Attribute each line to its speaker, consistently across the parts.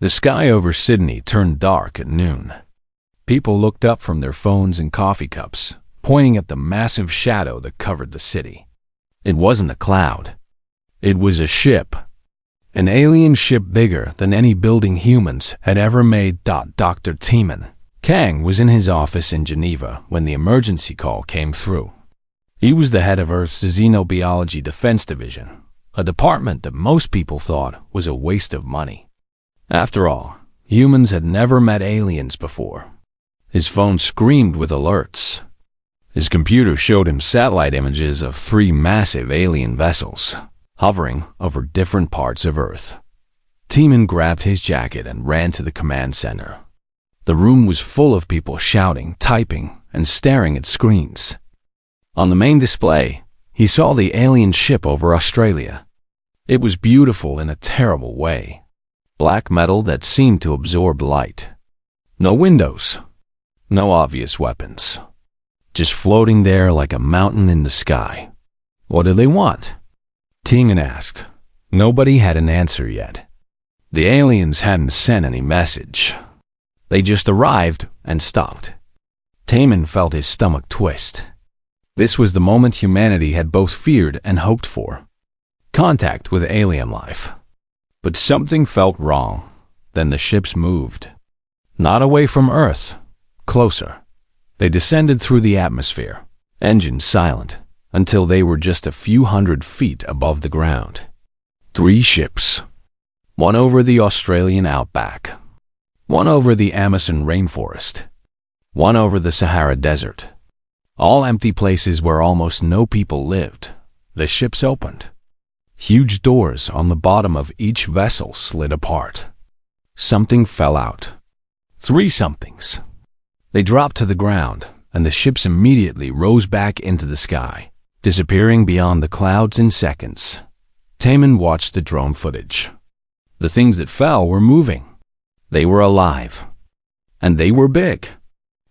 Speaker 1: The sky over Sydney turned dark at noon. People looked up from their phones and coffee cups, pointing at the massive shadow that covered the city. It wasn't a cloud. It was a ship. An alien ship bigger than any building humans had ever made. Dr. Tiemann Kang was in his office in Geneva when the emergency call came through. He was the head of Earth's Xenobiology Defense Division, a department that most people thought was a waste of money. After all, humans had never met aliens before. His phone screamed with alerts. His computer showed him satellite images of 3 massive alien vessels, hovering over different parts of Earth. Tiemann grabbed his jacket and ran to the command center. The room was full of people shouting, typing, and staring at screens. On the main display, he saw the alien ship over Australia. It was beautiful in a terrible way. Black metal that seemed to absorb light. No windows. No obvious weapons. Just floating there like a mountain in the sky. What do they want? Tiemann asked. Nobody had an answer yet. The aliens hadn't sent any message. They just arrived and stopped. Tiemann felt his stomach twist. This was the moment humanity had both feared and hoped for. Contact with alien life. But something felt wrong. Then the ships moved. Not away from Earth. Closer. They descended through the atmosphere, engines silent, until they were just a few hundred feet above the ground. 3 ships. One over the Australian outback. One over the Amazon rainforest. One over the Sahara Desert. All empty places where almost no people lived. The ships opened. Huge doors on the bottom of each vessel slid apart. Something fell out. 3 somethings. They dropped to the ground, and the ships immediately rose back into the sky, disappearing beyond the clouds in seconds. Tiemann watched the drone footage. The things that fell were moving. They were alive. And they were big.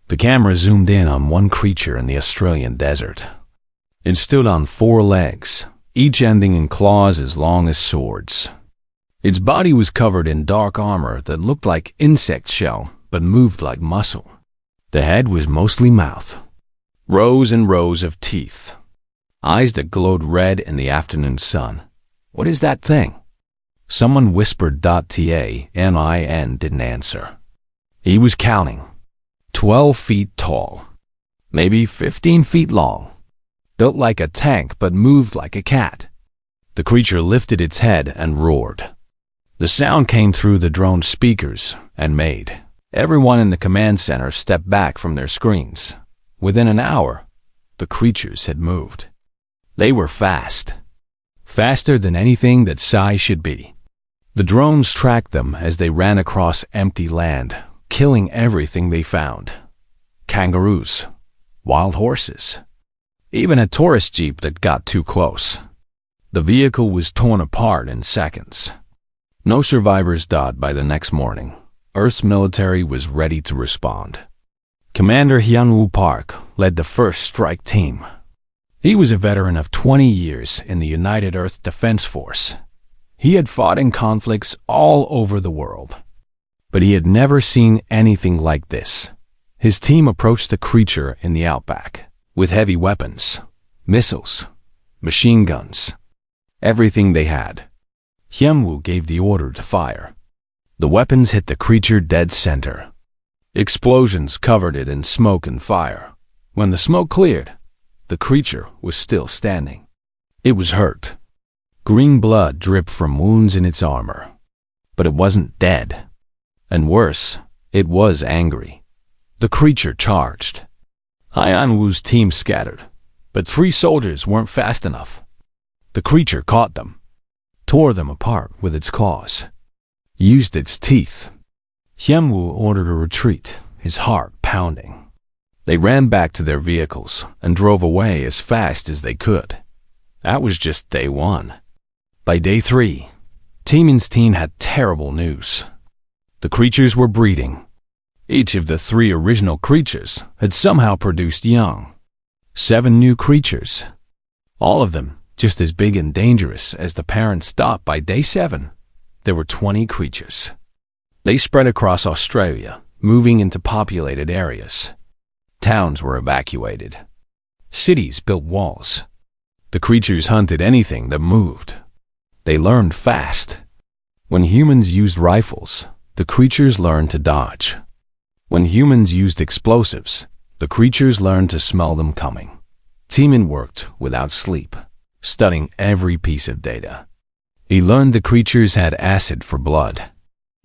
Speaker 1: The camera zoomed in on one creature in the Australian desert. It stood on 4 legs, each ending in claws as long as swords. Its body was covered in dark armor that looked like insect shell but moved like muscle. The head was mostly mouth. Rows and rows of teeth. Eyes that glowed red in the afternoon sun. What is that thing? Someone whispered. Tiemann didn't answer. He was counting. 12 feet tall. Maybe 15 feet long. Built like a tank but moved like a cat. The creature lifted its head and roared. The sound came through the drone speakers and made everyone in the command center step back from their screens. Within an hour, the creatures had moved. They were fast. Faster than anything that Sci should be. The drones tracked them as they ran across empty land, killing everything they found. Kangaroos, wild horses, even a tourist jeep that got too close. The vehicle was torn apart in seconds. No survivors died by the next morning. Earth's military was ready to respond. Commander Hyun-Woo Park led the first strike team. He was a veteran of 20 years in the United Earth Defense Force. He had fought in conflicts all over the world. But he had never seen anything like this. His team approached the creature in the outback with heavy weapons, missiles, machine guns, everything they had. Hyun-Woo gave the order to fire. The weapons hit the creature dead center. Explosions covered it in smoke and fire. When the smoke cleared, the creature was still standing. It was hurt. Green blood dripped from wounds in its armor. But it wasn't dead. And worse, it was angry. The creature charged. Hyun-Woo's team scattered, but 3 soldiers weren't fast enough. The creature caught them, tore them apart with its claws, used its teeth. Hyun-Woo ordered a retreat, his heart pounding. They ran back to their vehicles and drove away as fast as they could. That was just day 1. By day 3, Tiemann's team had terrible news. The creatures were breeding. Each of the 3 original creatures had somehow produced young. 7 new creatures. All of them just as big and dangerous as the parents thought. By day 7, there were 20 creatures. They spread across Australia, moving into populated areas. Towns were evacuated. Cities built walls. The creatures hunted anything that moved. They learned fast. When humans used rifles, the creatures learned to dodge. When humans used explosives, the creatures learned to smell them coming. Teeman worked without sleep, studying every piece of data. He learned the creatures had acid for blood.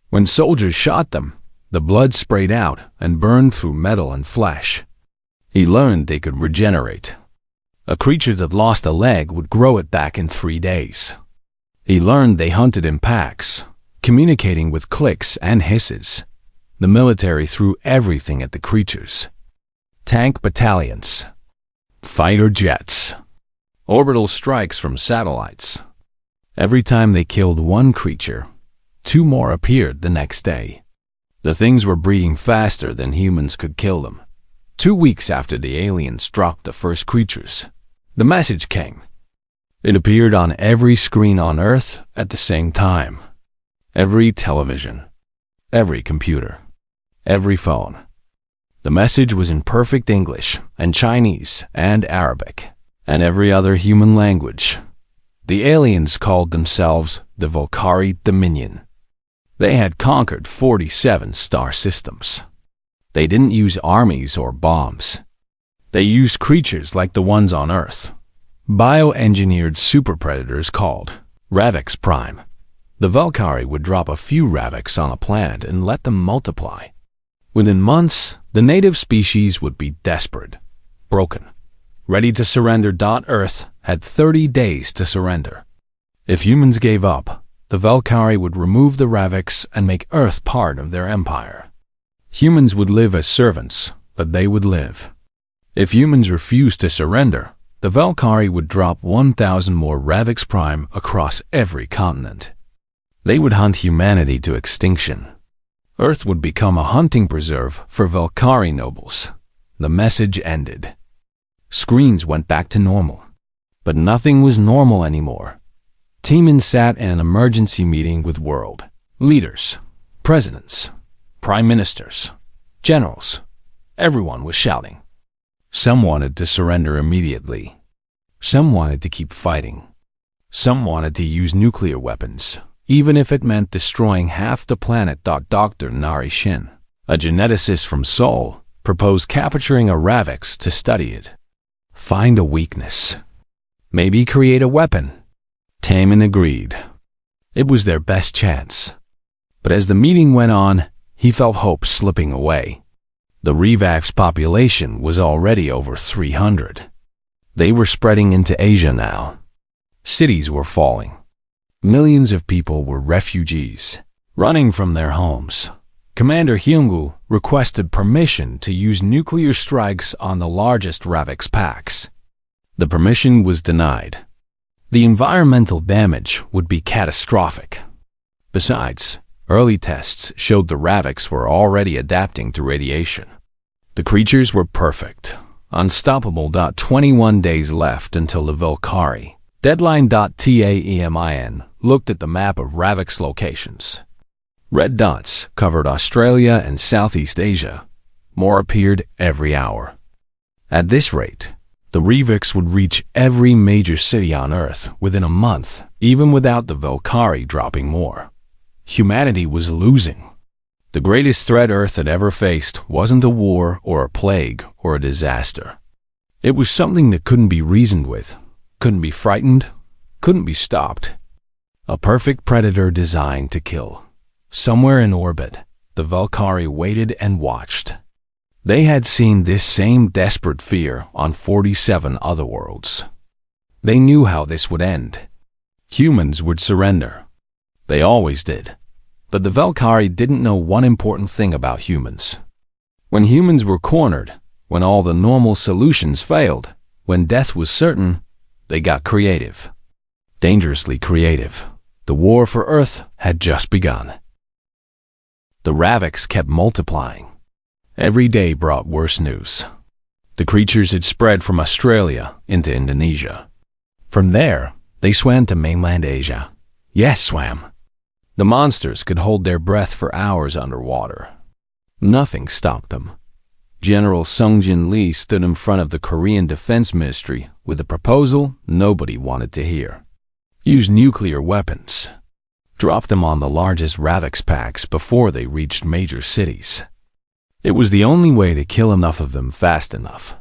Speaker 1: When soldiers shot them, the blood sprayed out and burned through metal and flesh. He learned they could regenerate. A creature that lost a leg would grow it back in 3 days. He learned they hunted in packs, communicating with clicks and hisses. The military threw everything at the creatures. Tank battalions, fighter jets, orbital strikes from satellites. Every time they killed one creature, 2 more appeared the next day. The things were breeding faster than humans could kill them. 2 weeks after the aliens dropped the first creatures, the message came. It appeared on every screen on Earth at the same time. Every television, every computer, every phone. The message was in perfect English and Chinese and Arabic and every other human language. The aliens called themselves the Volcari Dominion. They had conquered 47 star systems. They didn't use armies or bombs. They used creatures like the ones on Earth, bioengineered super predators called Ravix Prime. The Valkyrie would drop a few Ravix on a planet and let them multiply. Within months, the native species would be desperate, broken, ready to surrender. Earth had 30 days to surrender. If humans gave up, the Valkyrie would remove the Ravix and make Earth part of their empire. Humans would live as servants, but they would live. If humans refused to surrender, the Valkyrie would drop 1,000 more Ravix Prime across every continent. They would hunt humanity to extinction. Earth would become a hunting preserve for Valkyrie nobles. The message ended. Screens went back to normal. But nothing was normal anymore. Teeman sat in an emergency meeting with world leaders, presidents, prime ministers, generals. Everyone was shouting. Some wanted to surrender immediately. Some wanted to keep fighting. Some wanted to use nuclear weapons, even if it meant destroying half the planet. Dr. Narration, a geneticist from Seoul, proposed capturing a Ravix to study it. Find a weakness. Maybe create a weapon. Teeman agreed. It was their best chance. But as the meeting went on, he felt hope slipping away. The Revax population was already over 300. They were spreading into Asia now. Cities were falling. Millions of people were refugees, running from their homes. Commander Hyungu requested permission to use nuclear strikes on the largest Ravix packs. The permission was denied. The environmental damage would be catastrophic. Besides, early tests showed the Ravix were already adapting to radiation. The creatures were perfect, unstoppable. 21 days left until the Valkyrie. Deadline. Taemin looked at the map of Ravix locations. Red dots covered Australia and Southeast Asia. More appeared every hour. At this rate, the Ravix would reach every major city on Earth within a month, even without the Valkyrie dropping more. Humanity was losing. The greatest threat Earth had ever faced wasn't a war or a plague or a disaster. It was something that couldn't be reasoned with, couldn't be frightened, couldn't be stopped. A perfect predator designed to kill. Somewhere in orbit, the Valkyrie waited and watched. They had seen this same desperate fear on 47 other worlds. They knew how this would end. Humans would surrender. They always did. But the Valkyrie didn't know one important thing about humans. When humans were cornered, when all the normal solutions failed, when death was certain, they got creative. Dangerously creative. The war for Earth had just begun. The Ravix kept multiplying. Every day brought worse news. The creatures had spread from Australia into Indonesia. From there, they swam to mainland Asia. Yes, swam. The monsters could hold their breath for hours underwater. Nothing stopped them. General Sung-Jin Lee stood in front of the Korean Defense Ministry with a proposal nobody wanted to hear. Use nuclear weapons. Drop them on the largest Ravix packs before they reached major cities. It was the only way to kill enough of them fast enough.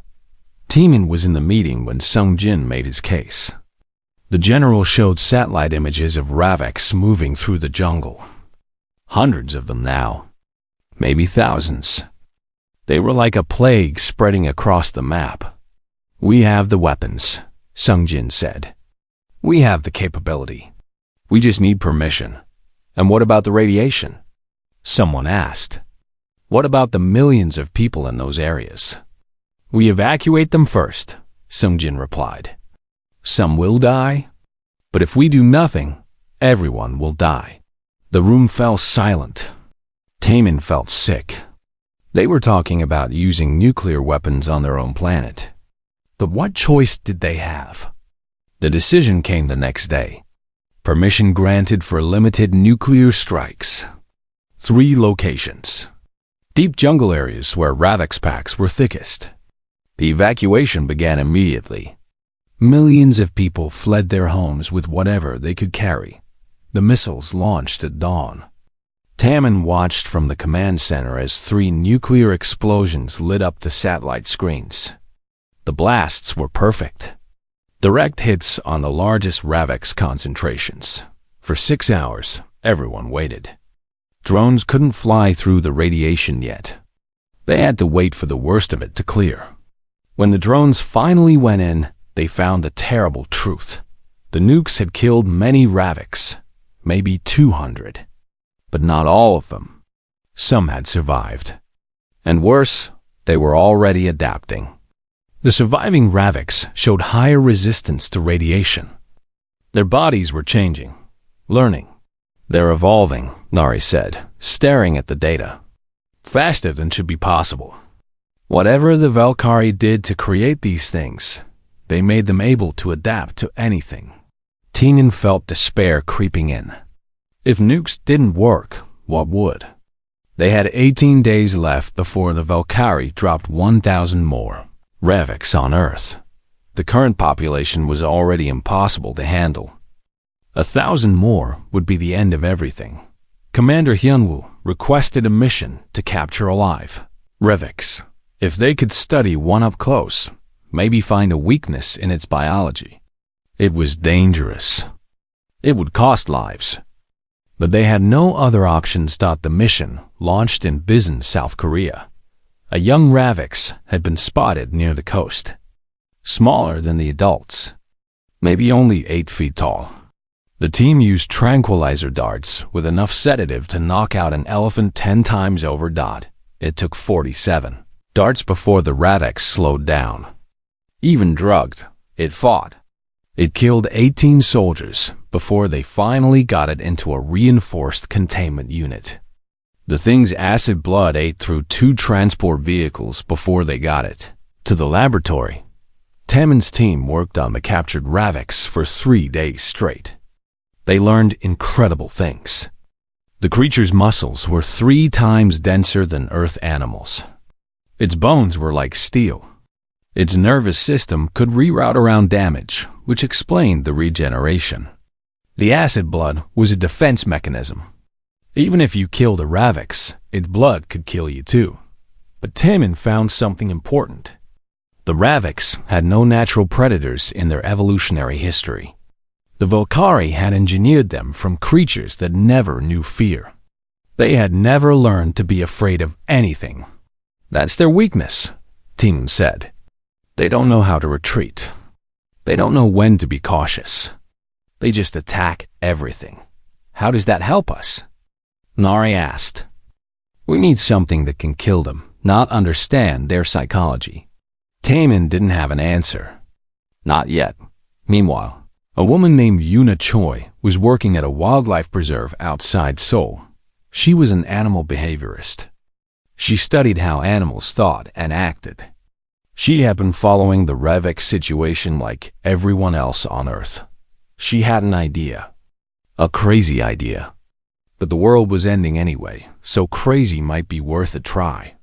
Speaker 1: Taemin was in the meeting when Sung-Jin made his case. The general showed satellite images of Ravix moving through the jungle. Hundreds of them now. Maybe thousands. They were like a plague spreading across the map. We have the weapons, Sung-Jin said. We have the capability. We just need permission. And what about the radiation? Someone asked. What about the millions of people in those areas? We evacuate them first, Sung-Jin replied. Some will die, but if we do nothing, everyone will die. The room fell silent. Taemin felt sick. They were talking about using nuclear weapons on their own planet. But what choice did they have? The decision came the next day. Permission granted for limited nuclear strikes. 3 locations. Deep jungle areas where Ravix packs were thickest. The evacuation began immediately. Millions of people fled their homes with whatever they could carry. The missiles launched at dawn. Taemin watched from the command center as 3 nuclear explosions lit up the satellite screens. The blasts were perfect. Direct hits on the largest Ravix concentrations. For 6 hours, everyone waited. Drones couldn't fly through the radiation yet. They had to wait for the worst of it to clear. When the drones finally went in, they found the terrible truth. The nukes had killed many Ravix, maybe 200. But not all of them. Some had survived. And worse, they were already adapting. The surviving Ravix showed higher resistance to radiation. Their bodies were changing, learning. They're evolving, Nari said, staring at the data. Faster than should be possible. Whatever the Valkyrie did to create these things, they made them able to adapt to anything. Taemin felt despair creeping in. If nukes didn't work, what would? They had 18 days left before the Valkyrie dropped 1,000 more Ravix on Earth. The current population was already impossible to handle. 1,000 more would be the end of everything. Commander Hyunwoo requested a mission to capture alive Ravix. If they could study one up close, maybe find a weakness in its biology. It was dangerous. It would cost lives. But they had no other options. The mission launched in Bisan, South Korea. A young Ravix had been spotted near the coast. Smaller than the adults. Maybe only 8 feet tall. The team used tranquilizer darts with enough sedative to knock out an elephant 10 times over. It took 47 darts before the Ravix slowed down. Even drugged, it fought. It killed 18 soldiers before they finally got it into a reinforced containment unit. The thing's acid blood ate through 2 transport vehicles before they got it to the laboratory. Taemin's team worked on the captured Ravix for 3 days straight. They learned incredible things. The creature's muscles were 3 times denser than Earth animals. Its bones were like steel. Its nervous system could reroute around damage, which explained the regeneration. The acid blood was a defense mechanism. Even if you killed a Ravix, its blood could kill you too. But Taemin found something important. The Ravix had no natural predators in their evolutionary history. The Valkyrie had engineered them from creatures that never knew fear. They had never learned to be afraid of anything. That's their weakness, Taemin said. They don't know how to retreat. They don't know when to be cautious. They just attack everything. How does that help us? Nari asked. We need something that can kill them, not understand their psychology. Taemin didn't have an answer. Not yet. Meanwhile, a woman named Yuna Choi was working at a wildlife preserve outside Seoul. She was an animal behaviorist. She studied how animals thought and acted. She had been following the Ravix situation like everyone else on Earth. She had an idea. A crazy idea. But the world was ending anyway, so crazy might be worth a try.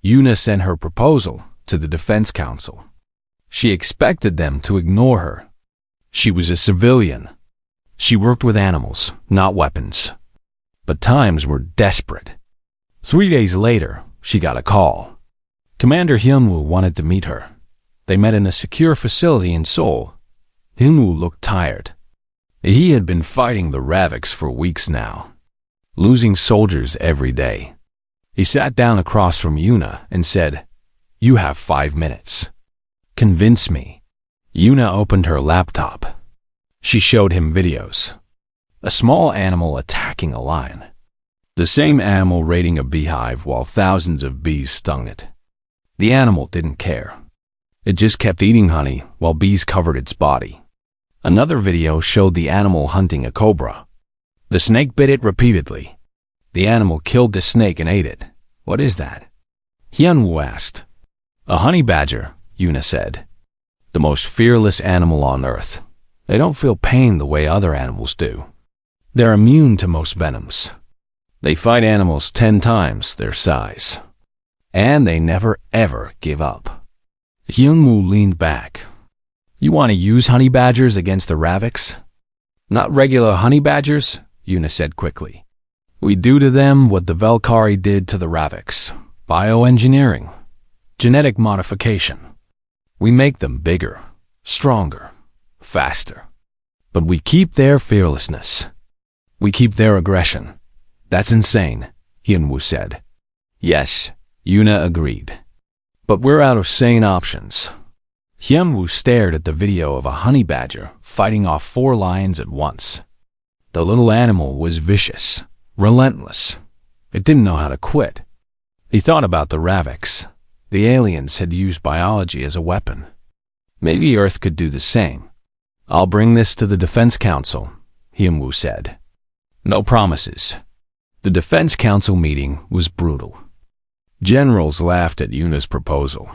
Speaker 1: Yuna sent her proposal to the Defense Council. She expected them to ignore her. She was a civilian. She worked with animals, not weapons. But times were desperate. 3 days later, she got a call. Commander Hyunwoo wanted to meet her. They met in a secure facility in Seoul. Hyunwoo looked tired. He had been fighting the Raviks for weeks now, losing soldiers every day. He sat down across from Yuna and said, "You have 5 minutes. Convince me." Yuna opened her laptop. She showed him videos. A small animal attacking a lion. The same animal raiding a beehive while thousands of bees stung it. The animal didn't care. It just kept eating honey while bees covered its body. Another video showed the animal hunting a cobra. The snake bit it repeatedly. The animal killed the snake and ate it. "What is that?" Hyunwoo asked. "A honey badger," Yuna said. "The most fearless animal on Earth. They don't feel pain the way other animals do. They're immune to most venoms. They fight animals 10 times their size. And they never ever give up." Hyunwoo leaned back. "You want to use honey badgers against the Raviks?" "Not regular honey badgers," Yuna said quickly. "We do to them what the Valkyrie did to the Raviks. Bioengineering. Genetic modification. We make them bigger, stronger, faster. But we keep their fearlessness. We keep their aggression." "That's insane," Hyunwoo said. "Yes," Yuna agreed. "But we're out of sane options." Hyunwoo stared at the video of a honey badger fighting off 4 lions at once. The little animal was vicious, relentless. It didn't know how to quit. He thought about the Raviks. The aliens had used biology as a weapon. Maybe Earth could do the same. "I'll bring this to the Defense Council," Hyunwoo said. No promises. The Defense Council meeting was brutal. Generals laughed at Yuna's proposal.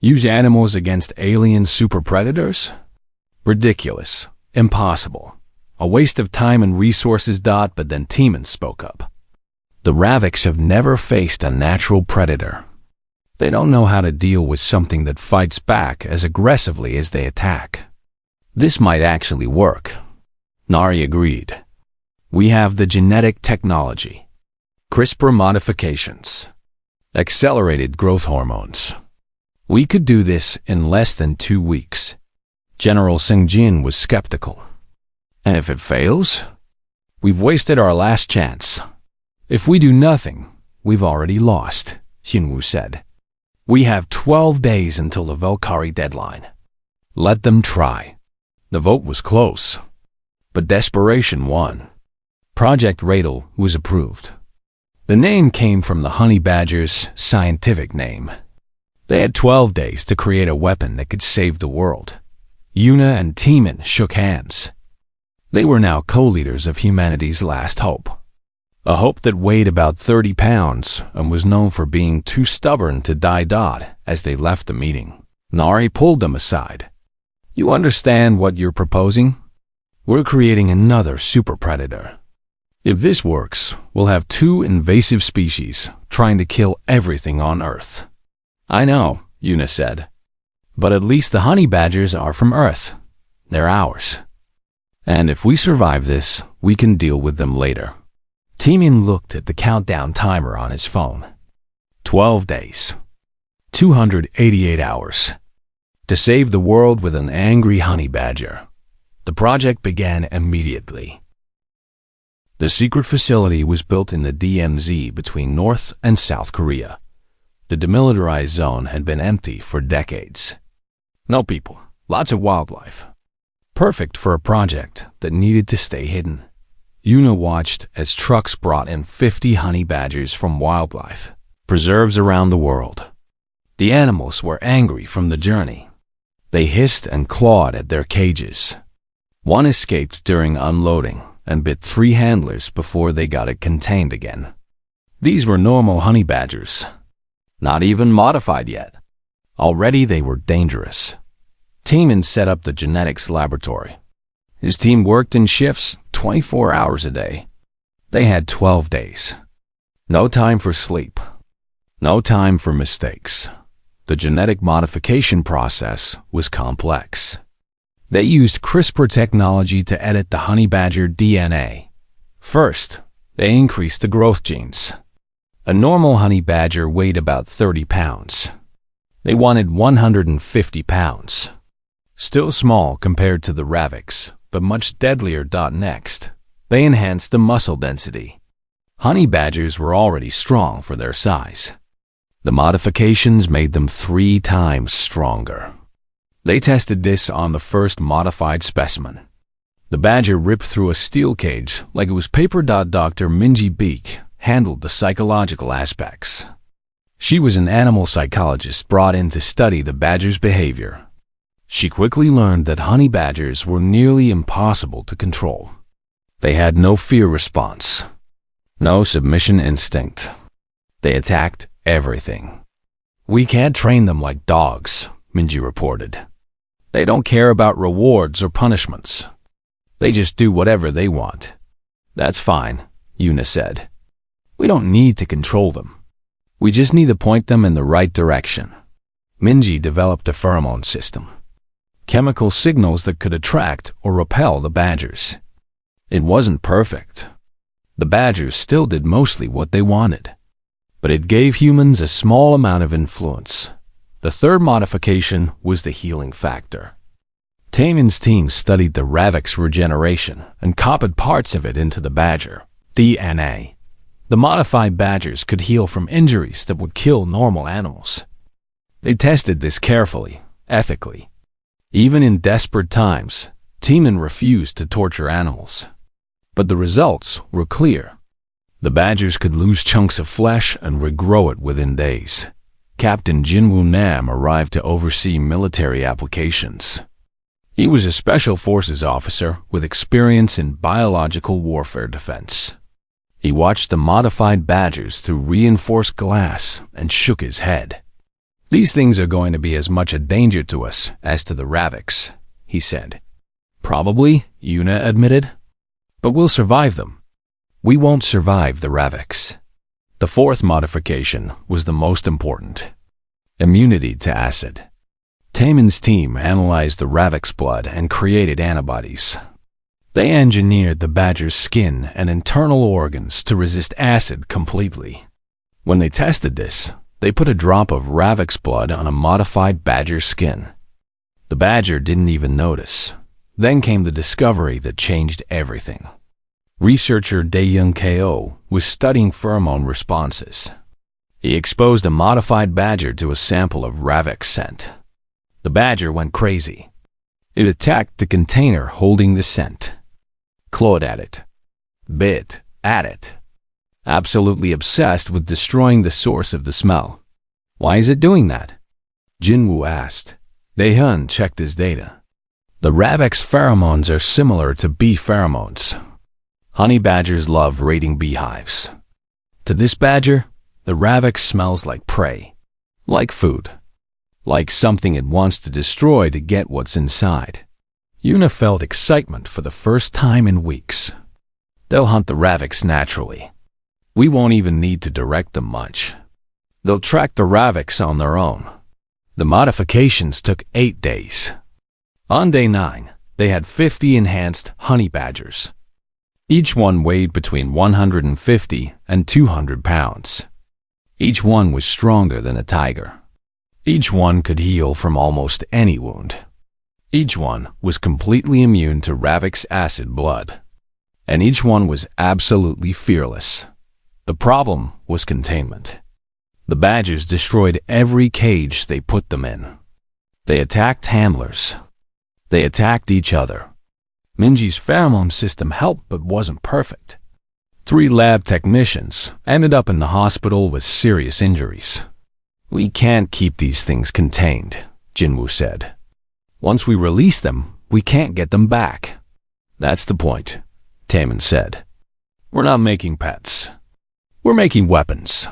Speaker 1: Use animals against alien super predators? Ridiculous. Impossible. A waste of time and resources. But then Teeman spoke up. The Raviks have never faced a natural predator. They don't know how to deal with something that fights back as aggressively as they attack. This might actually work. Nari agreed. We have the genetic technology. CRISPR modifications. Accelerated growth hormones. We could do this in less than 2 weeks. General Singjin was skeptical. And if it fails? We've wasted our last chance. If we do nothing, we've already lost, Hyunwoo said. We have 12 days until the Valkyrie deadline. Let them try. The vote was close. But desperation won. Project Radel was approved. The name came from the honey badger's scientific name. They had 12 days to create a weapon that could save the world. Yuna and Teeman shook hands. They were now co-leaders of humanity's last hope. A hope that weighed about 30 pounds and was known for being too stubborn to die. As they left the meeting, Nari pulled them aside. You understand what you're proposing? We're creating another super predator. If this works, we'll have 2 invasive species trying to kill everything on Earth. I know, Yuna said. But at least the honey badgers are from Earth. They're ours. And if we survive this, we can deal with them later. Teeman looked at the countdown timer on his phone. 12 days. 288 hours. To save the world with an angry honey badger. The project began immediately. The secret facility was built in the DMZ between North and South Korea. The demilitarized zone had been empty for decades. No people, lots of wildlife. Perfect for a project that needed to stay hidden. Yuna watched as trucks brought in 50 honey badgers from wildlife preserves around the world. The animals were angry from the journey. They hissed and clawed at their cages. One escaped during unloading and bit 3 handlers before they got it contained again. These were normal honey badgers, not even modified yet. Already they were dangerous. Teeman set up the genetics laboratory. His team worked in shifts 24 hours a day. They had 12 days. No time for sleep. No time for mistakes. The genetic modification process was complex. They used CRISPR technology to edit the honey badger DNA. First, they increased the growth genes. A normal honey badger weighed about 30 pounds. They wanted 150 pounds. Still small compared to the ravics, but much deadlier. Next, they enhanced the muscle density. Honey badgers were already strong for their size. The modifications made them 3 times stronger. They tested this on the first modified specimen. The badger ripped through a steel cage like it was paper. Dr. Minji Beek handled the psychological aspects. She was an animal psychologist brought in to study the badger's behavior. She quickly learned that honey badgers were nearly impossible to control. They had no fear response, no submission instinct. They attacked everything. "We can't train them like dogs," Minji reported. "They don't care about rewards or punishments. They just do whatever they want." "That's fine," Yuna said. "We don't need to control them. We just need to point them in the right direction." Minji developed a pheromone system, chemical signals that could attract or repel the badgers. It wasn't perfect. The badgers still did mostly what they wanted, but it gave humans a small amount of influence. The third modification was the healing factor. Taemin's team studied the ravik's regeneration and copied parts of it into the badger DNA. The modified badgers could heal from injuries that would kill normal animals. They tested this carefully, ethically. Even in desperate times, Taemin refused to torture animals. But the results were clear. The badgers could lose chunks of flesh and regrow it within days. Captain Jinwoo Nam arrived to oversee military applications. He was a special forces officer with experience in biological warfare defense. He watched the modified badgers through reinforced glass and shook his head. "These things are going to be as much a danger to us as to the raviks," he said. "Probably," Yuna admitted. "But we'll survive them." "We won't survive the raviks." The fourth modification was the most important: immunity to acid. Taemin's team analyzed the ravik's blood and created antibodies. They engineered the badger's skin and internal organs to resist acid completely. When they tested this, they put a drop of ravik's blood on a modified badger's skin. The badger didn't even notice. Then came the discovery that changed everything. Researcher Daeyoung Ko was studying pheromone responses. He exposed a modified badger to a sample of ravik's scent. The badger went crazy. It attacked the container holding the scent, clawed at it, bit at it, absolutely obsessed with destroying the source of the smell. "Why is it doing that?" Jinwoo asked. Daehyun checked his data. The ravik's pheromones are similar to bee pheromones. Honey badgers love raiding beehives. To this badger, the ravik smells like prey, like food, like something it wants to destroy to get what's inside. Yuna felt excitement for the first time in weeks. They'll hunt the raviks naturally. We won't even need to direct them much. They'll track the raviks on their own. The modifications took 8 days. On day 9, they had 50 enhanced honey badgers. Each one weighed between 150 and 200 pounds. Each one was stronger than a tiger. Each one could heal from almost any wound. Each one was completely immune to ravik's acid blood. And each one was absolutely fearless. The problem was containment. The badgers destroyed every cage they put them in. They attacked handlers. They attacked each other. Minji's pheromone system helped but wasn't perfect. 3 lab technicians ended up in the hospital with serious injuries. "We can't keep these things contained," Jinwoo said. "Once we release them, we can't get them back." "That's the point," Taemin said. "We're not making pets. We're making weapons."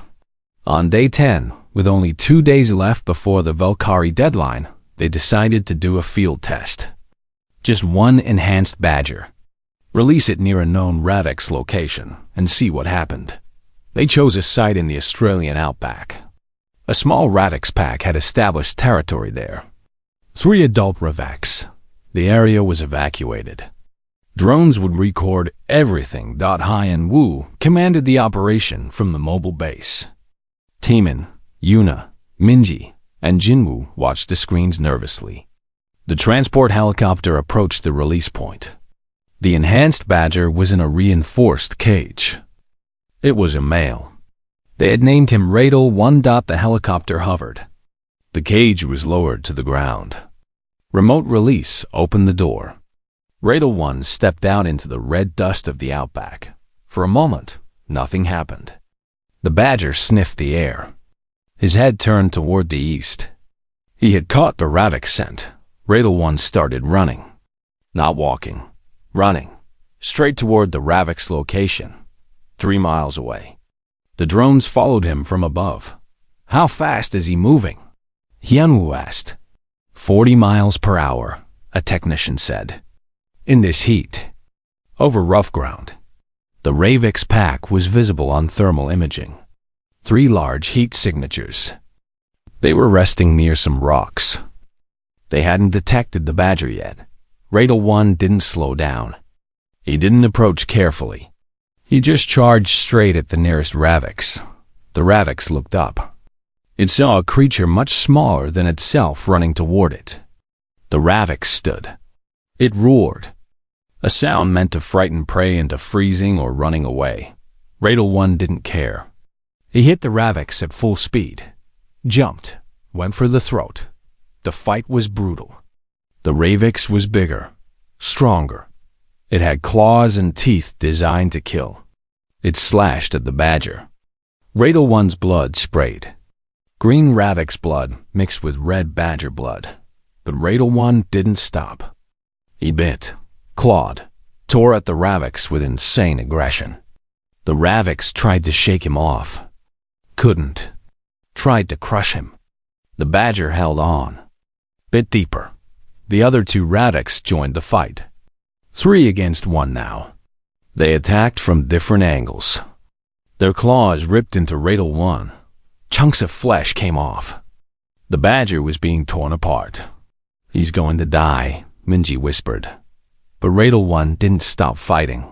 Speaker 1: On day 10, with only 2 days left before the Valkyrie deadline, they decided to do a field test. Just one enhanced badger. Release it near a known Ravix location and see what happened. They chose a site in the Australian outback. A small Ravix pack had established territory there. 3 adult Ravix. The area was evacuated. Drones would record everything. Hai and Wu commanded the operation from the mobile base. Taemin, Yuna, Minji, and Jinwoo watched the screens nervously. The transport helicopter approached the release point. The enhanced Badger was in a reinforced cage. It was a male. They had named him Radel 1. The helicopter hovered. The cage was lowered to the ground. Remote release opened the door. Radel 1 stepped out into the red dust of the outback. For a moment, nothing happened. The Badger sniffed the air. His head turned toward the east. He had caught the Ravix scent. Radel 1 started running. Not walking. Running. Straight toward the Ravix location. 3 miles away. The drones followed him from above. How fast is he moving? Hyunwoo asked. 40 miles per hour, a technician said. In this heat. Over rough ground. The Ravix pack was visible on thermal imaging. 3 large heat signatures. They were resting near some rocks. They hadn't detected the Badger yet. Radel 1 didn't slow down. He didn't approach carefully. He just charged straight at the nearest Ravix. The Ravix looked up. It saw a creature much smaller than itself running toward it. The Ravix stood. It roared. A sound meant to frighten prey into freezing or running away. Radel 1 didn't care. He hit the Ravix at full speed. Jumped. Went for the throat. The fight was brutal. The Ravix was bigger. Stronger. It had claws and teeth designed to kill. It slashed at the Badger. Radel 1's blood sprayed. Green Ravix blood mixed with red Badger blood. But Radel 1 didn't stop. He bit, clawed, tore at the Ravix with insane aggression. The Ravix tried to shake him off. Couldn't. Tried to crush him. The Badger held on. Bit deeper. The other 2 Ravix joined the fight. 3 against 1 now. They attacked from different angles. Their claws ripped into Radel 1. Chunks of flesh came off. The Badger was being torn apart. He's going to die, Minji whispered. But Radel 1 didn't stop fighting.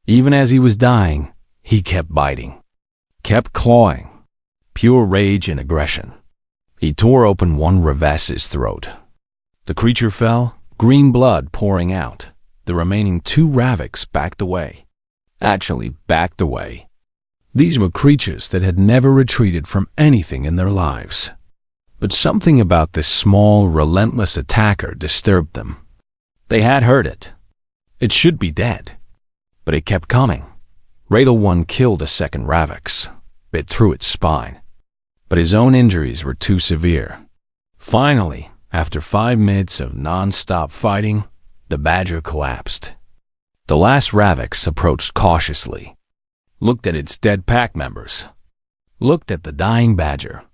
Speaker 1: Even as he was dying, he kept biting. Kept clawing. Pure rage and aggression. He tore open one Ravix's throat. The creature fell, green blood pouring out. The remaining 2 Ravix backed away. Actually backed away. These were creatures that had never retreated from anything in their lives. But something about this small, relentless attacker disturbed them. They had heard it. It should be dead. But it kept coming. Radel 1 killed a second Ravix, bit through its spine. But his own injuries were too severe. Finally, after 5 minutes of non-stop fighting, the Badger collapsed. The last Ravix approached cautiously, looked at its dead pack members, looked at the dying Badger.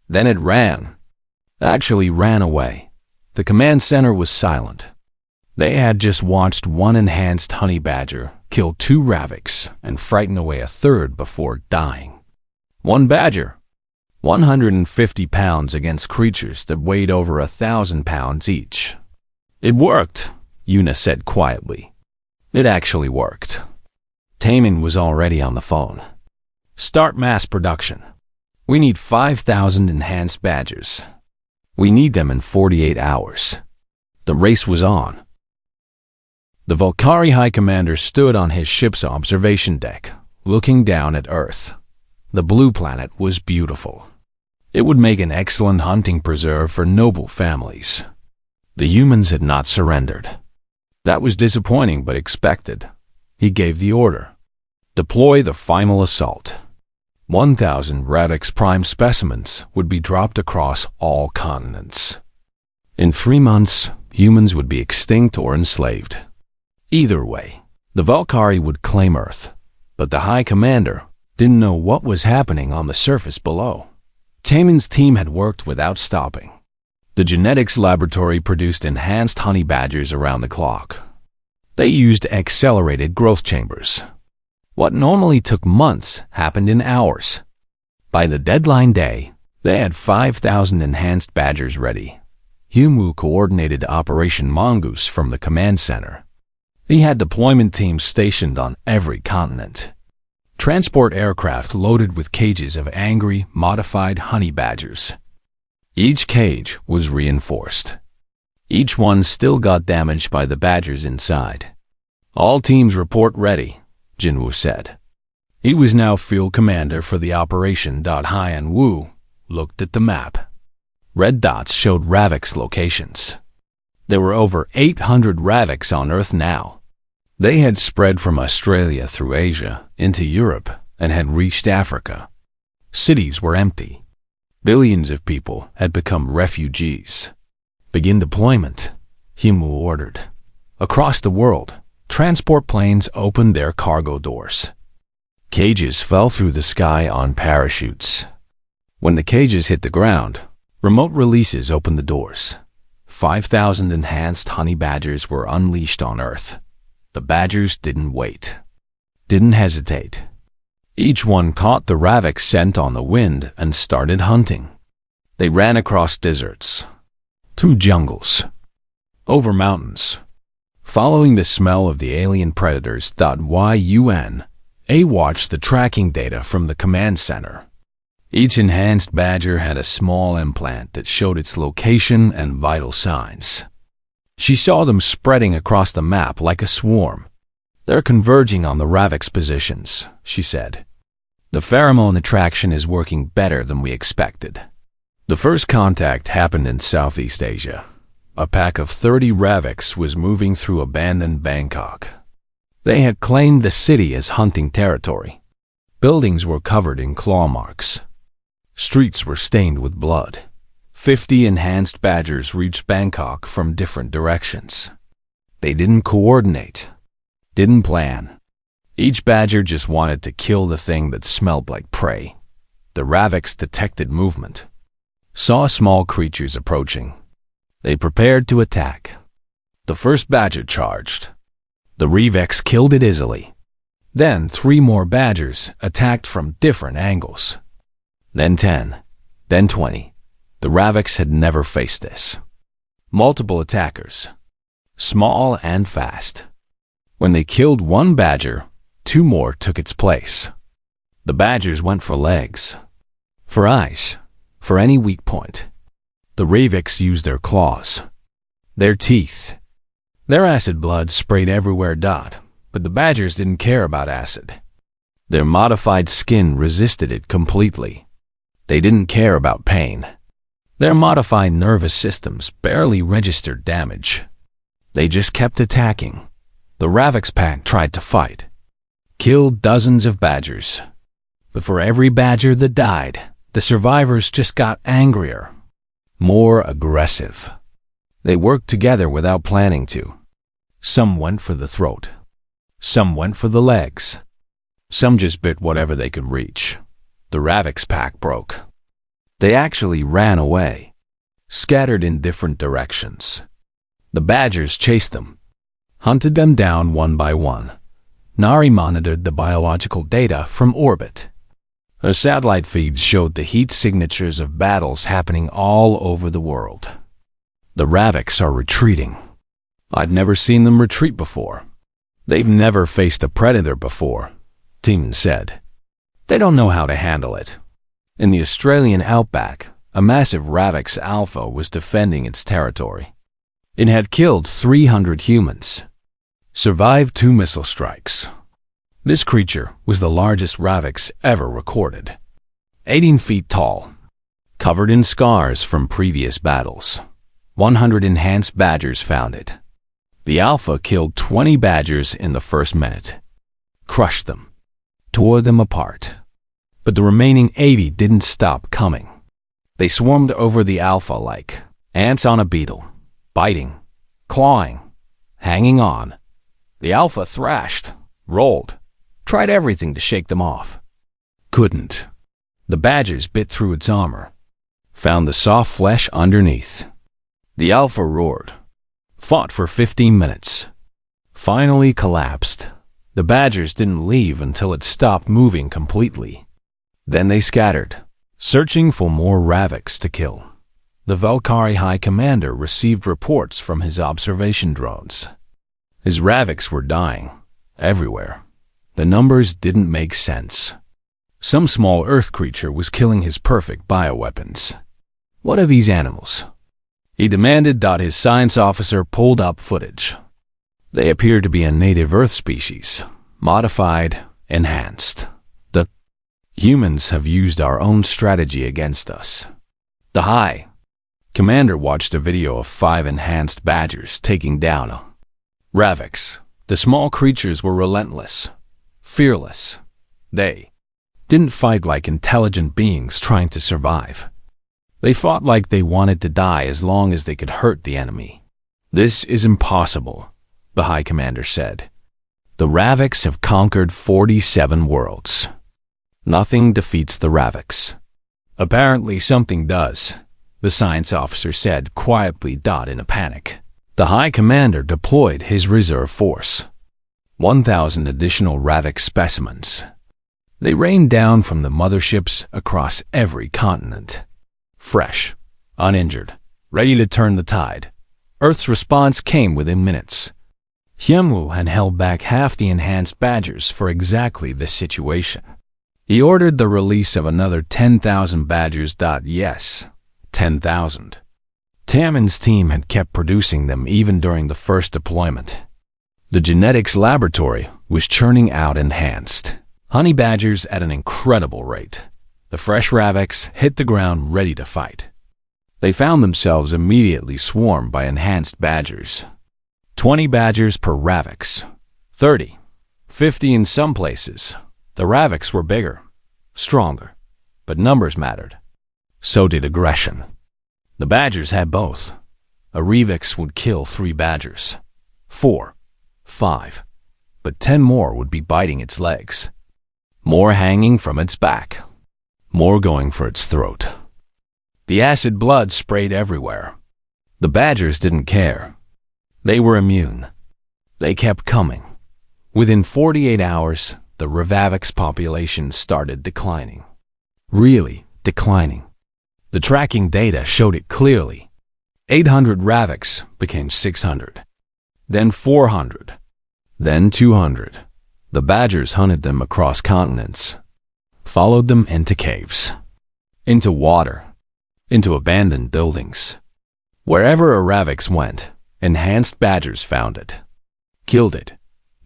Speaker 1: Then it ran. Actually ran away. The command center was silent. They had just watched one enhanced honey badger kill 2 Ravix and frighten away a third before dying. 1 badger, 150 pounds against creatures that weighed over 1,000 pounds each. It worked, Yuna said quietly. It actually worked. Taemin was already on the phone. Start mass production. We need 5,000 enhanced badgers. We need them in 48 hours. The race was on. The Valkyrie High Commander stood on his ship's observation deck, looking down at Earth. The blue planet was beautiful. It would make an excellent hunting preserve for noble families. The humans had not surrendered. That was disappointing but expected. He gave the order. Deploy the final assault. 1,000 Radix Prime specimens would be dropped across all continents. In 3 months, humans would be extinct or enslaved. Either way, the Valkyrie would claim Earth, but the High Commander didn't know what was happening on the surface below. Taemin's team had worked without stopping. The genetics laboratory produced enhanced honey badgers around the clock. They used accelerated growth chambers. What normally took months happened in hours. By the deadline day, they had 5,000 enhanced badgers ready. Humu coordinated Operation Mongoose from the command center. He had deployment teams stationed on every continent. Transport aircraft loaded with cages of angry, modified honey badgers. Each cage was reinforced. Each one still got damaged by the badgers inside. All teams report ready, Jinwoo said. He was now field commander for the operation. Hyan Wu looked at the map. Red dots showed Ravix locations. There were over 800 Ravix on Earth now. They had spread from Australia through Asia into Europe and had reached Africa. Cities were empty. Billions of people had become refugees. Begin deployment, Humu ordered. Across the world, transport planes opened their cargo doors. Cages fell through the sky on parachutes. When the cages hit the ground, remote releases opened the doors. 5,000 enhanced honey badgers were unleashed on Earth. The badgers didn't wait, didn't hesitate. Each one caught the Ravix scent on the wind and started hunting. They ran across deserts, through jungles, over mountains, following the smell of the alien predators. Yun watched the tracking data from the command center. Each enhanced badger had a small implant that showed its location and vital signs. She saw them spreading across the map like a swarm. They're converging on the Ravix positions, she said. The pheromone attraction is working better than we expected. The first contact happened in Southeast Asia. A pack of 30 Ravix was moving through abandoned Bangkok. They had claimed the city as hunting territory. Buildings were covered in claw marks. Streets were stained with blood. 50 enhanced badgers reached Bangkok from different directions. They didn't coordinate, didn't plan. Each badger just wanted to kill the thing that smelled like prey. The Ravix detected movement, saw small creatures approaching. They prepared to attack. The first badger charged. The Ravix killed it easily. Then 3 more badgers attacked from different angles. Then 10, then 20. The Ravix had never faced this. Multiple attackers, small and fast. When they killed one badger, 2 more took its place. The badgers went for legs, for eyes, for any weak point. The Ravix used their claws, their teeth. Their acid blood sprayed everywhere. But the badgers didn't care about acid. Their modified skin resisted it completely. They didn't care about pain. Their modified nervous systems barely registered damage. They just kept attacking. The Ravix pack tried to fight, killed dozens of badgers. But for every badger that died, the survivors just got angrier, more aggressive. They worked together without planning to. Some went for the throat. Some went for the legs. Some just bit whatever they could reach. The Ravix pack broke. They actually ran away, scattered in different directions. The badgers chased them, hunted them down one by one. Nari monitored the biological data from orbit. Her satellite feeds showed the heat signatures of battles happening all over the world. The Ravix are retreating. I'd never seen them retreat before. They've never faced a predator before, Teeman said. They don't know how to handle it. In the Australian outback, a massive Ravix alpha was defending its territory. It had killed 300 humans, survived 2 missile strikes. This creature was the largest Ravix ever recorded. 18 feet tall, covered in scars from previous battles. 100 enhanced badgers found it. The alpha killed 20 badgers in the first minute, crushed them, tore them apart. But the remaining 80 didn't stop coming. They swarmed over the alpha like ants on a beetle, biting, clawing, hanging on. The alpha thrashed, rolled, tried everything to shake them off. Couldn't. The badgers bit through its armor, found the soft flesh underneath. The alpha roared, fought for 15 minutes, finally collapsed. The badgers didn't leave until it stopped moving completely. Then they scattered, searching for more Ravix to kill. The Valkyrie High Commander received reports from his observation drones. His Ravix were dying, everywhere. The numbers didn't make sense. Some small Earth creature was killing his perfect bioweapons. What are these animals? He demanded. His science officer pulled up footage. They appear to be a native Earth species, modified, enhanced. The humans have used our own strategy against us. The High Commander watched a video of 5 enhanced badgers taking down a Ravix. The small creatures were relentless, fearless. They didn't fight like intelligent beings trying to survive. They fought like they wanted to die as long as they could hurt the enemy. This is impossible, the High Commander said. The Ravix have conquered 47 worlds. Nothing defeats the Ravix. Apparently something does, the science officer said quietly. In a panic, the High Commander deployed his reserve force. 1,000 additional Ravix specimens. They rained down from the motherships across every continent. Fresh, uninjured, ready to turn the tide. Earth's response came within minutes. Hyunwoo had held back half the enhanced badgers for exactly this situation. He ordered the release of another 10,000 badgers. Yes, 10,000. Taemin's team had kept producing them even during the first deployment. The genetics laboratory was churning out enhanced honey badgers at an incredible rate. The fresh Ravix hit the ground ready to fight. They found themselves immediately swarmed by enhanced badgers. 20 badgers per Ravix. 30, 50 in some places. The Ravix were bigger, stronger, but numbers mattered. So did aggression. The badgers had both. A Ravix would kill 3 badgers. 4, 5, but 10 more would be biting its legs. More hanging from its back. More going for its throat. The acid blood sprayed everywhere. The badgers didn't care. They were immune. They kept coming. Within 48 hours, the Ravix population started declining. Really declining. The tracking data showed it clearly. 800 Ravix became 600. Then 400. Then 200. The badgers hunted them across continents. Followed them into caves. Into water. Into abandoned buildings. Wherever a Ravix went, enhanced badgers found it. Killed it.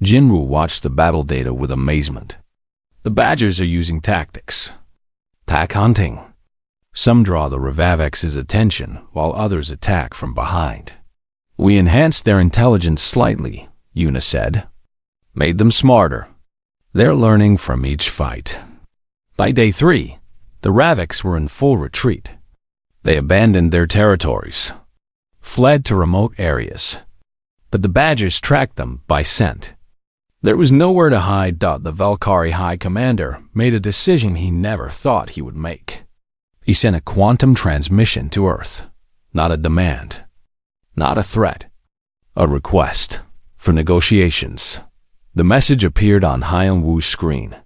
Speaker 1: Jinwoo watched the battle data with amazement. The badgers are using tactics. Pack hunting. Some draw the Ravix's attention while others attack from behind. We enhanced their intelligence slightly, Yuna said. Made them smarter. They're learning from each fight. By day 3, the Ravix were in full retreat. They abandoned their territories. Fled to remote areas. But the badgers tracked them by scent. There was nowhere to hide. The Valkyrie High Commander made a decision he never thought he would make. He sent a quantum transmission to Earth. Not a demand. Not a threat. A request for negotiations. The message appeared on Hyunwoo's screen.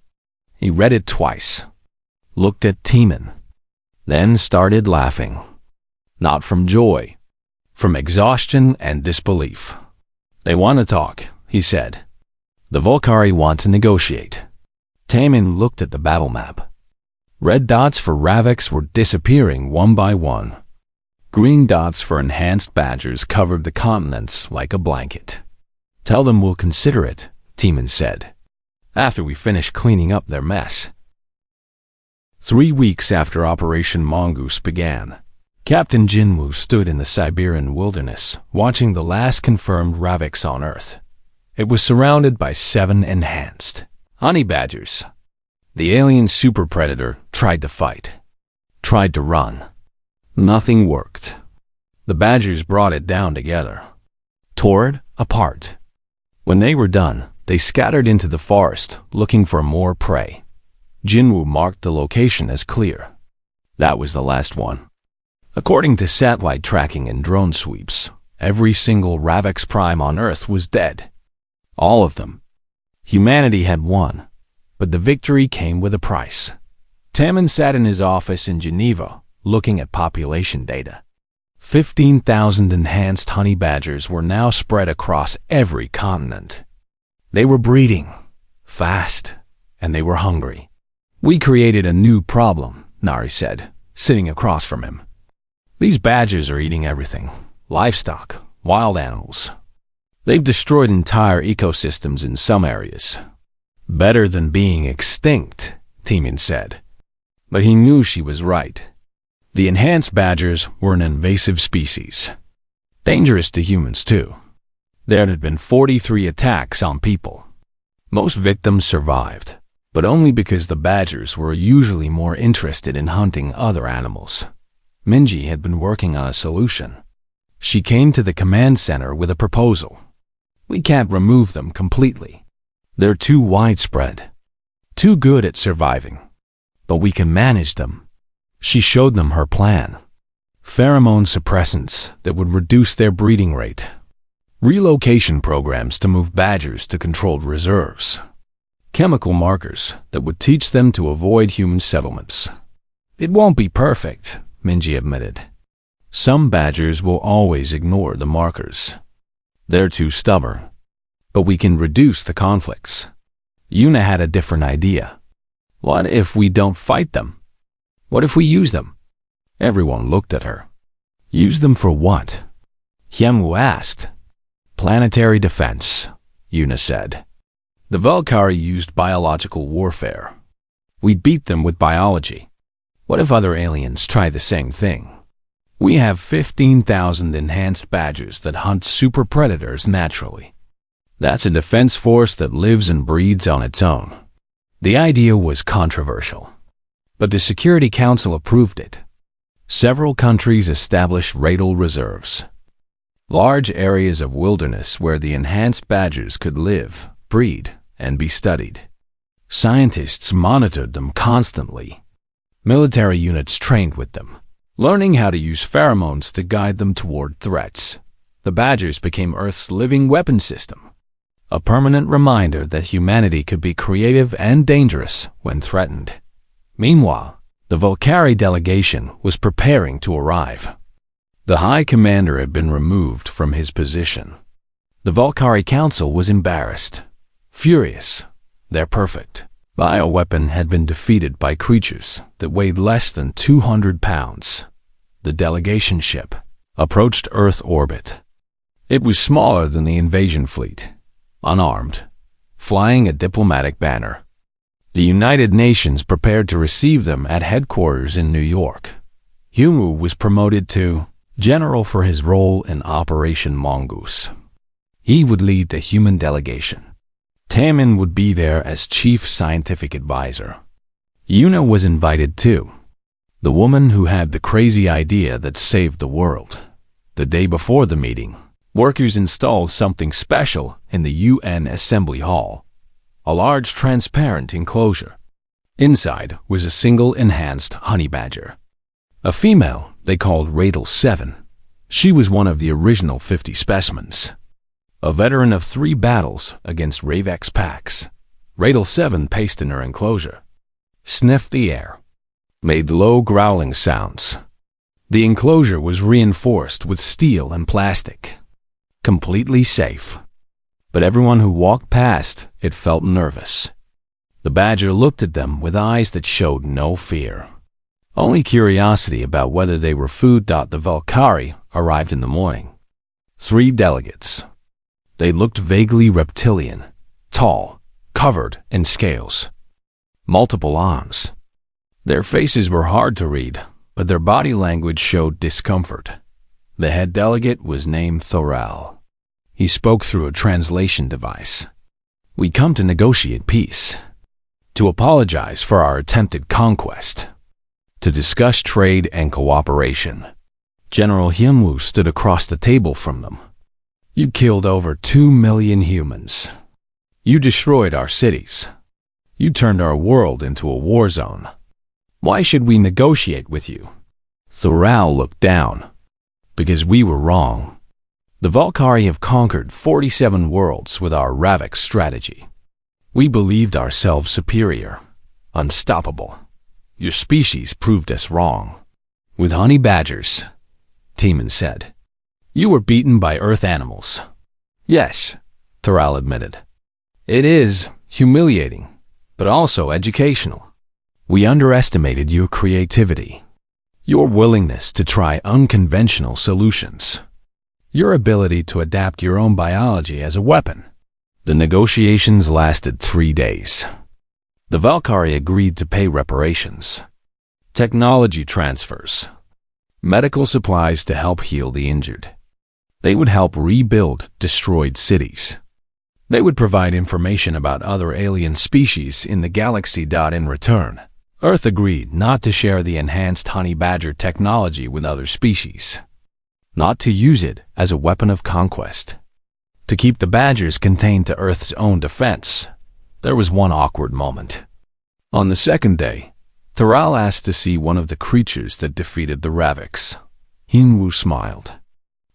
Speaker 1: He read it twice. Looked at Taemin. Then started laughing. Not from joy. From exhaustion and disbelief. They want to talk, he said. The Valkyrie want to negotiate. Taemin looked at the battle map. Red dots for Ravix were disappearing one by one. Green dots for enhanced badgers covered the continents like a blanket. Tell them we'll consider it, Taemin said, after we finish cleaning up their mess. 3 weeks after Operation Mongoose began, Captain Jinwoo stood in the Siberian wilderness, watching the last confirmed Ravix on Earth. It was surrounded by 7 enhanced honey badgers. The alien super predator tried to fight, tried to run. Nothing worked. The badgers brought it down together, tore it apart. When they were done, they scattered into the forest, looking for more prey. Jinwoo marked the location as clear. That was the last one. According to satellite tracking and drone sweeps, every single Ravix prime on Earth was dead. All of them. Humanity had won, but the victory came with a price. Tammin sat in his office in Geneva, looking at population data. 15,000 enhanced honey badgers were now spread across every continent. They were breeding, fast, and they were hungry. We created a new problem, Nari said, sitting across from him. These badgers are eating everything: livestock, wild animals. They've destroyed entire ecosystems in some areas. Better than being extinct, Tammin said. But he knew she was right. The enhanced badgers were an invasive species. Dangerous to humans, too. There had been 43 attacks on people. Most victims survived, but only because the badgers were usually more interested in hunting other animals. Minji had been working on a solution. She came to the command center with a proposal. We can't remove them completely. They're too widespread, too good at surviving. But we can manage them. She showed them her plan. Pheromone suppressants that would reduce their breeding rate. Relocation programs to move badgers to controlled reserves. Chemical markers that would teach them to avoid human settlements. It won't be perfect, Minji admitted. Some badgers will always ignore the markers. They're too stubborn. But we can reduce the conflicts. Yuna had a different idea. What if we don't fight them? What if we use them? Everyone looked at her. Use them for what? Hyunwoo asked. Planetary defense, Yuna said. The Valkyrie used biological warfare. We beat them with biology. What if other aliens try the same thing? We have 15,000 enhanced badgers that hunt super predators naturally. That's a defense force that lives and breeds on its own. The idea was controversial, but the Security Council approved it. Several countries established raidal reserves, large areas of wilderness where the enhanced badgers could live, breed, and be studied. Scientists monitored them constantly. Military units trained with them, learning how to use pheromones to guide them toward threats. The badgers became Earth's living weapon system, a permanent reminder that humanity could be creative and dangerous when threatened. Meanwhile, the Valkyrie delegation was preparing to arrive. The High Commander had been removed from his position. The Valkyrie Council was embarrassed, furious. Their perfect bioweapon had been defeated by creatures that weighed less than 200 pounds. The delegation ship approached Earth orbit. It was smaller than the invasion fleet, unarmed, flying a diplomatic banner. The United Nations prepared to receive them at headquarters in New York. Hyunwoo was promoted to general for his role in Operation Mongoose. He would lead the human delegation. Tammin would be there as chief scientific advisor. Yuna was invited too, the woman who had the crazy idea that saved the world. The day before the meeting, workers installed something special in the UN Assembly Hall, a large transparent enclosure. Inside was a single enhanced honey badger, a female they called Radel 7. She was one of the original 50 specimens. A veteran of 3 battles against Ravex packs, Radel 7 paced in her enclosure, sniffed the air, made low growling sounds. The enclosure was reinforced with steel and plastic, completely safe. But everyone who walked past it felt nervous. The badger looked at them with eyes that showed no fear, only curiosity about whether they were food. The Valkyrie arrived in the morning. 3 delegates. They looked vaguely reptilian, tall, covered in scales, multiple arms. Their faces were hard to read, but their body language showed discomfort. The head delegate was named Thorel. He spoke through a translation device. We come to negotiate peace, to apologize for our attempted conquest, to discuss trade and cooperation. General Hyunwoo stood across the table from them. You killed over 2 million humans. You destroyed our cities. You turned our world into a war zone. Why should we negotiate with you? Thorel looked down. Because we were wrong. The Valkyrie have conquered 47 worlds with our Ravix strategy. We believed ourselves superior, unstoppable. Your species proved us wrong. With honey badgers, Teeman said. You were beaten by Earth animals. Yes, Taral admitted. It is humiliating, but also educational. We underestimated your creativity, your willingness to try unconventional solutions, your ability to adapt your own biology as a weapon. The negotiations lasted 3 days. The Valkyrie agreed to pay reparations, technology transfers, medical supplies to help heal the injured. They would help rebuild destroyed cities. They would provide information about other alien species in the galaxy. In return, Earth agreed not to share the enhanced honey badger technology with other species, not to use it as a weapon of conquest, to keep the badgers contained to Earth's own defense. There was one awkward moment. On the second day, Taral asked to see one of the creatures that defeated the Ravix. Hinwu smiled.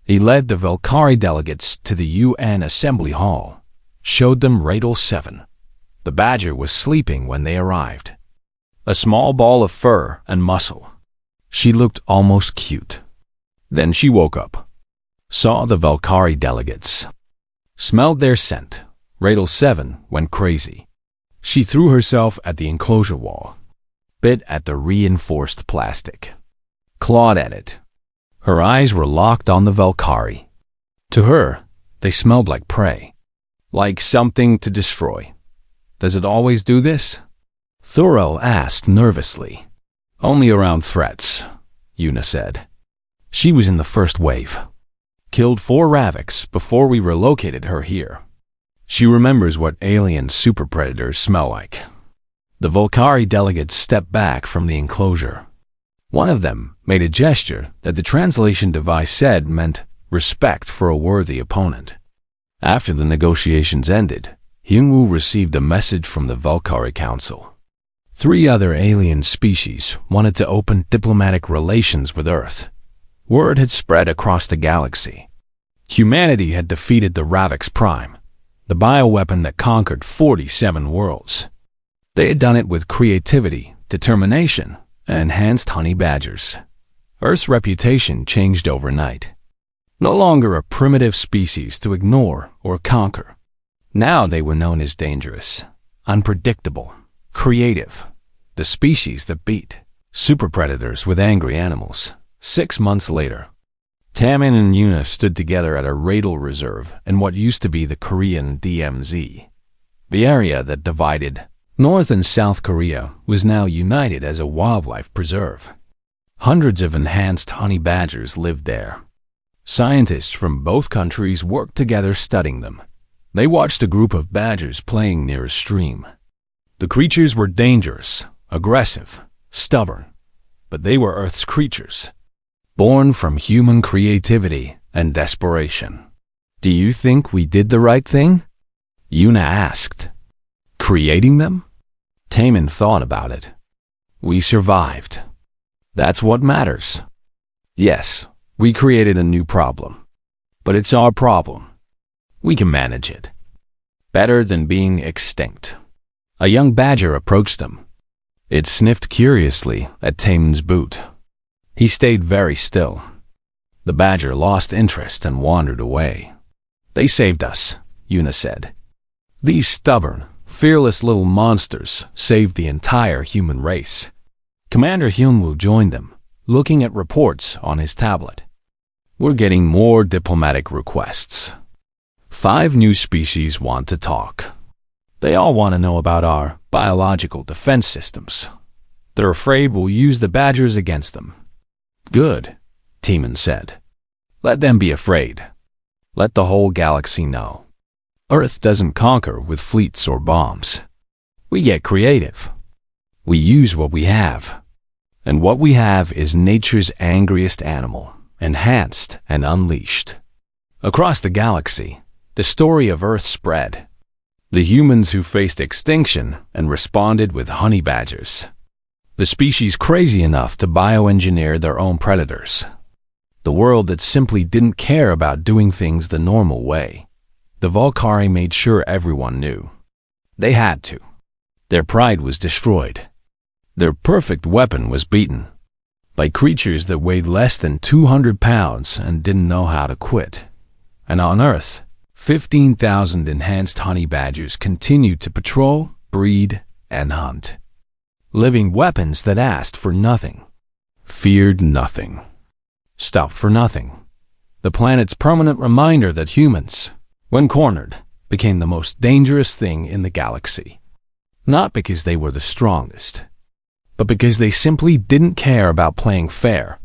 Speaker 1: He led the Valkyrie delegates to the UN Assembly Hall, showed them Radel 7. The badger was sleeping when they arrived. A small ball of fur and muscle. She looked almost cute. Then she woke up, saw the Valkyrie delegates, smelled their scent. Radel 7 went crazy. She threw herself at the enclosure wall, bit at the reinforced plastic, clawed at it. Her eyes were locked on the Valkyrie. To her, they smelled like prey, like something to destroy. Does it always do this? Thurl asked nervously. Only around threats, Yuna said. She was in the first wave. Killed 4 Ravix before we relocated her here. She remembers what alien super predators smell like. The Valkyrie delegates stepped back from the enclosure. One of them made a gesture that the translation device said meant respect for a worthy opponent. After the negotiations ended, Hyungwoo received a message from the Valkyrie Council. 3 other alien species wanted to open diplomatic relations with Earth. Word had spread across the galaxy. Humanity had defeated the Ravix Prime, the bioweapon that conquered 47 worlds. They had done it with creativity, determination, and enhanced honey badgers. Earth's reputation changed overnight. No longer a primitive species to ignore or conquer. Now they were known as dangerous, unpredictable, creative, the species that beat super predators with angry animals. 6 months later, Tamin and Yuna stood together at a Radel reserve in what used to be the Korean DMZ. The area that divided North and South Korea was now united as a wildlife preserve. Hundreds of enhanced honey badgers lived there. Scientists from both countries worked together studying them. They watched a group of badgers playing near a stream. The creatures were dangerous, aggressive, stubborn, but they were Earth's creatures, born from human creativity and desperation. Do you think we did the right thing? Yuna asked. Creating them? Tamin thought about it. We survived. That's what matters. Yes, we created a new problem, but it's our problem. We can manage it. Better than being extinct. A young badger approached them. It sniffed curiously at Tamin's boot. He stayed very still. The badger lost interest and wandered away. They saved us, Yuna said. These stubborn, fearless little monsters saved the entire human race. Commander Hyunwoo joined them, looking at reports on his tablet. We're getting more diplomatic requests. 5 new species want to talk. They all want to know about our biological defense systems. They're afraid we'll use the badgers against them. Good, Teeman said. Let them be afraid. Let the whole galaxy know. Earth doesn't conquer with fleets or bombs. We get creative. We use what we have. And what we have is nature's angriest animal, enhanced and unleashed. Across the galaxy, the story of Earth spread. The humans who faced extinction and responded with honey badgers. The species crazy enough to bioengineer their own predators. The world that simply didn't care about doing things the normal way. The Volcari made sure everyone knew. They had to. Their pride was destroyed. Their perfect weapon was beaten by creatures that weighed less than 200 pounds and didn't know how to quit. And on Earth, 15,000 enhanced honey badgers continued to patrol, breed, and hunt. Living weapons that asked for nothing, feared nothing, stopped for nothing. The planet's permanent reminder that humans, when cornered, became the most dangerous thing in the galaxy. Not because they were the strongest, but because they simply didn't care about playing fair